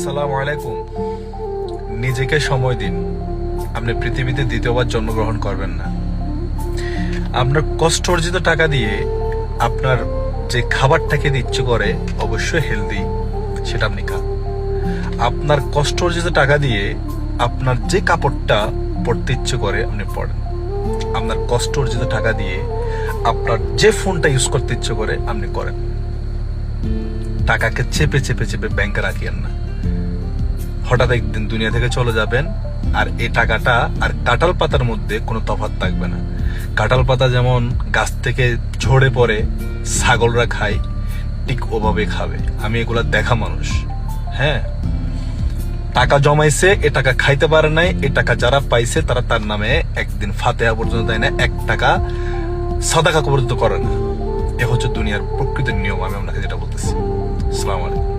আসসালামু আলাইকুম। নিজেকে সময় দিন। আপনি পৃথিবীতে দ্বিতীয়বার জন্মগ্রহণ করবেন না। আপনার কষ্ট অর্জিত টাকা দিয়ে আপনার যে খাবারটা খেতে ইচ্ছে করে, অবশ্যই হেলদি, সেটা আপনি খান। আপনার কষ্ট অর্জিত টাকা দিয়ে আপনার যে কাপড়টা পরতে ইচ্ছে করে আপনি পরেন। আপনার কষ্ট অর্জিত টাকা দিয়ে আপনার যে ফোনটা ইউজ করতে ইচ্ছে করে আপনি করেন। টাকাকে চেপে চেপে চেপে ব্যাংকে রাখিয়েন না। হঠাৎ একদিন দুনিয়া থেকে চলে যাবেন, আর এই টাকাটা আর কাঁঠাল পাতার মধ্যে কোনো তফাৎ থাকবে না। কাঁঠাল পাতা যেমন গাছ থেকে ঝরে পড়ে ছাগলরা খায়, ঠিক ওভাবে খাবে। আমি এগুলা দেখা মানুষ। হ্যাঁ, টাকা জমাইছে, এ টাকা খাইতে পারে নাই, এ টাকা যারা পাইছে তারা তার নামে একদিন ফাতেহা পর্যন্ত দেয় না, 1 টাকা সাদাকা পর্যন্ত করে না। এ হচ্ছে দুনিয়ার প্রকৃতির নিয়ম। আমি আপনাকে যেটা বলতেছি। আসসালামু আলাইকুম।